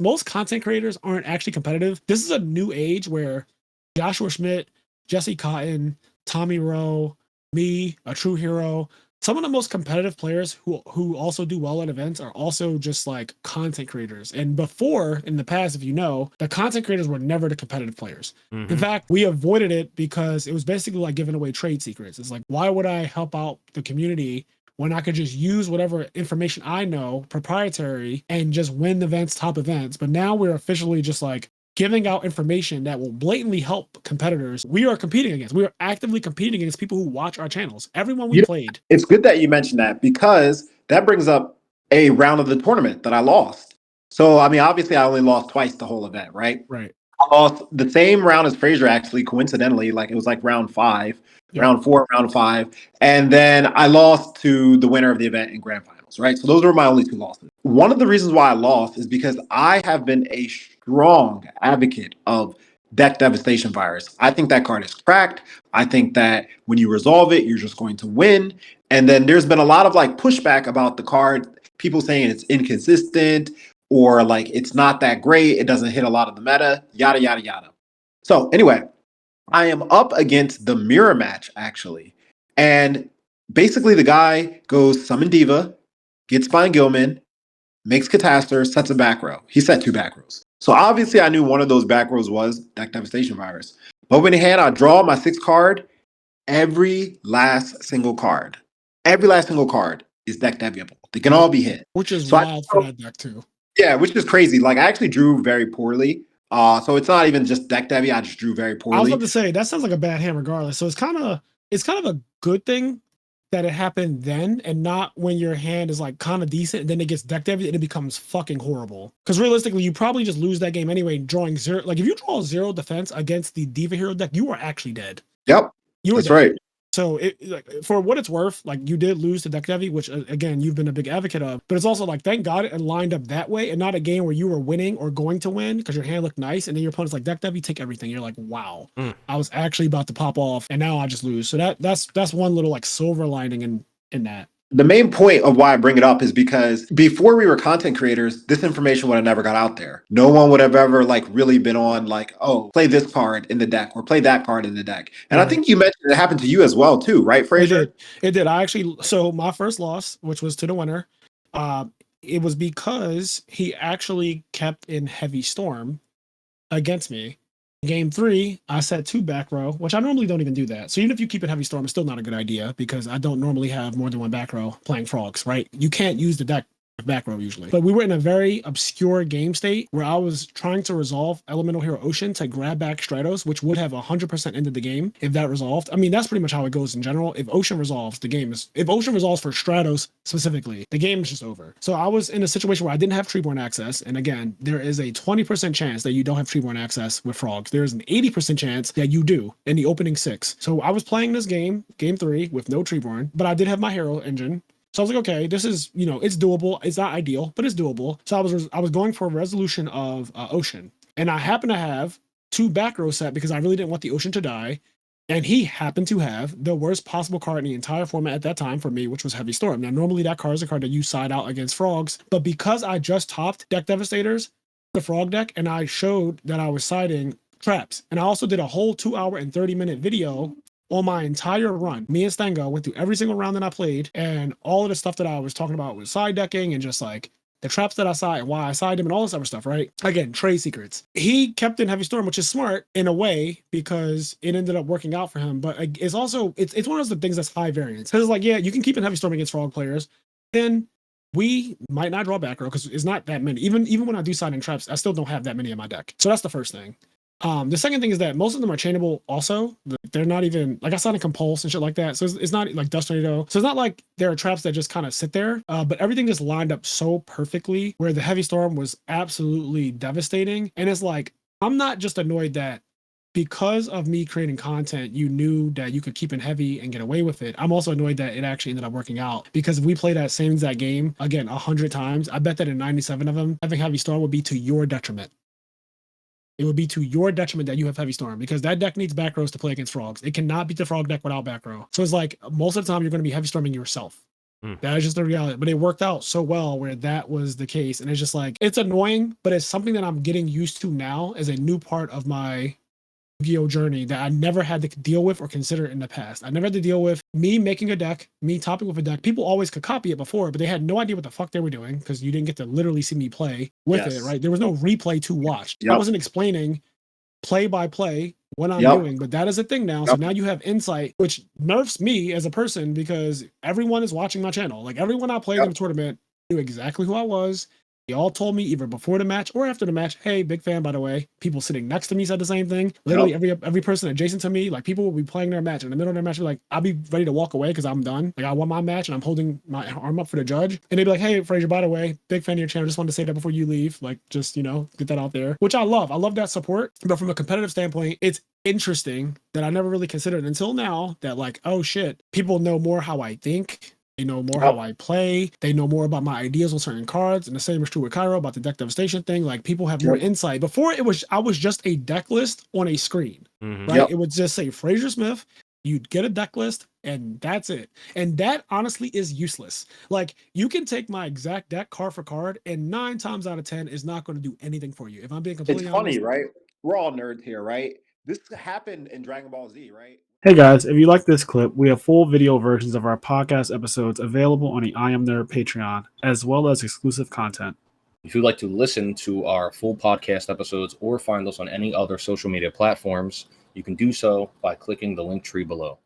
most content creators aren't actually competitive. This is a new age where Joshua Schmidt, Jesse Cotton, Tommy Rowe, me, a true hero, some of the most competitive players who also do well at events are also just like content creators. And before, in the past, if you know, the content creators were never the competitive players. In fact, we avoided it because it was basically like giving away trade secrets. It's like, why would I help out the community when I could just use whatever information I know, proprietary, and just win events, top events? But now we're officially just like giving out information that will blatantly help competitors. We are actively competing against people who watch our channels. Everyone we played. It's good that you mentioned that, because that brings up a round of the tournament that I lost. So, I mean, obviously I only lost twice the whole event, right? Right. I lost the same round as Frazier, actually, coincidentally. Like, it was like round 5, round 4, round 5. And then I lost to the winner of the event in grand finals, right? So those were my only 2 losses. One of the reasons why I lost is because I have been a strong advocate of Deck Devastation Virus. I think that card is cracked. I think that when you resolve it, you're just going to win. And then there's been a lot of like pushback about the card, people saying it's inconsistent, or like it's not that great, it doesn't hit a lot of the meta, yada, yada, yada. So anyway, I am up against the mirror match, actually. And basically the guy goes Summon Diva, gets Spine Gilman, makes Catastor, sets a back row. He set 2 back rows. So obviously I knew one of those back rows was Deck Devastation Virus. But when in hand, I draw my 6th card, every last single card is deck deviable. They can all be hit. Which is wild for that deck too. Yeah, which is crazy. Like, I actually drew very poorly. So it's not even just deck devy. I just drew very poorly. I was about to say that sounds like a bad hand regardless. So it's kind of a good thing that it happened then and not when your hand is like kind of decent and then it gets deck devy and it becomes fucking horrible. Because realistically, you probably just lose that game anyway, drawing 0. Like if you draw 0 defense against the Diva Hero deck, you are actually dead. Yep. That's dead. Right. So like, for what it's worth, like you did lose to deck devy, which again, you've been a big advocate of, but it's also like, thank God it lined up that way and not a game where you were winning or going to win because your hand looked nice. And then your opponent's like, deck devy, take everything. You're like, wow, I was actually about to pop off and now I just lose. So that's one little like silver lining in that. The main point of why I bring it up is because before we were content creators, this information would have never got out there. No one would have ever like really been on like, oh, play this card in the deck or play that card in the deck. And I think you mentioned it happened to you as well too, right, Frazier? It did. So my first loss, which was to the winner, it was because he actually kept in Heavy Storm against me. Game 3, I set 2 back row, which I normally don't even do that. So even if you keep it Heavy Storm, it's still not a good idea because I don't normally have more than 1 back row playing frogs, right? You can't use the deck back row usually. But we were in a very obscure game state where I was trying to resolve Elemental Hero Ocean to grab back Stratos, which would have 100% ended the game if that resolved. I mean, that's pretty much how it goes in general. If Ocean resolves, if Ocean resolves for Stratos specifically, the game is just over. So I was in a situation where I didn't have Treeborn access. And again, there is a 20% chance that you don't have Treeborn access with frogs. There's an 80% chance that you do in the opening 6. So I was playing this game 3, with no Treeborn, but I did have my hero engine. So I was like, okay, this is, it's doable. It's not ideal, but it's doable. So I was going for a resolution of Ocean. And I happen to have 2 back row set because I really didn't want the Ocean to die. And he happened to have the worst possible card in the entire format at that time for me, which was Heavy Storm. Now, normally that card is a card that you side out against frogs. But because I just topped Deck Devastators, the frog deck, and I showed that I was siding traps. And I also did a whole 2-hour and 30-minute video on my entire run. Me and Stengo went through every single round that I played, and all of the stuff that I was talking about was side decking and just like the traps that I side and why I side him and all this other stuff, right? Again, trade secrets. He kept in Heavy Storm, which is smart in a way because it ended up working out for him. But it's also, it's one of those things that's high variance. Because it's like, yeah, you can keep in Heavy Storm against frog players. Then we might not draw back row because it's not that many. Even when I do side in traps, I still don't have that many in my deck. So that's the first thing. The second thing is that most of them are chainable also. They're not even, like I saw in Compulse and shit like that. So it's not like Dust Tornado. So it's not like there are traps that just kind of sit there, but everything just lined up so perfectly where the Heavy Storm was absolutely devastating. And it's like, I'm not just annoyed that because of me creating content, you knew that you could keep in heavy and get away with it. I'm also annoyed that it actually ended up working out because if we play that same exact game again 100 times, I bet that in 97 of them, having Heavy Storm would be to your detriment. It would be to your detriment that you have Heavy Storm because that deck needs back rows to play against frogs. It cannot beat the frog deck without back row. So it's like most of the time you're going to be Heavy Storming yourself. That is just the reality. But it worked out so well where that was the case. And it's just like, it's annoying, but it's something that I'm getting used to now as a new part of my YuGiOh journey that I never had to deal with or consider in the past. I never had to deal with me making a deck, me topping with a deck. People always could copy it before, but they had no idea what the fuck they were doing because you didn't get to literally see me play with it, right? There was no replay to watch. I wasn't explaining play by play what I'm doing, but that is a thing now. So now you have insight, which nerfs me as a person because everyone is watching my channel. Like everyone I played in the tournament knew exactly who I was. They all told me either before the match or after the match, hey, big fan, by the way. People sitting next to me said the same thing. Literally every person adjacent to me, like people will be playing their match. In the middle of their match, be like, I'll be ready to walk away because I'm done. Like I won my match and I'm holding my arm up for the judge. And they'd be like, hey, Frazier, by the way, big fan of your channel. Just wanted to say that before you leave. Like just, you know, get that out there, which I love. I love that support. But from a competitive standpoint, it's interesting that I never really considered until now that like, oh shit, people know more how I think. They know more how I play. They know more about my ideas on certain cards. And the same is true with Cairo about the deck devastation thing. Like people have more insight. Before I was just a deck list on a screen, right? It would just say Frazier Smith. You'd get a deck list and that's it. And that honestly is useless. Like you can take my exact deck card for card and 9 times out of 10 is not going to do anything for you. If I'm being completely honest. It's funny, right? We're all nerds here, right? This happened in Dragon Ball Z, right? Hey guys, if you like this clip, we have full video versions of our podcast episodes available on the IMNerd Patreon, as well as exclusive content. If you'd like to listen to our full podcast episodes or find us on any other social media platforms, you can do so by clicking the link tree below.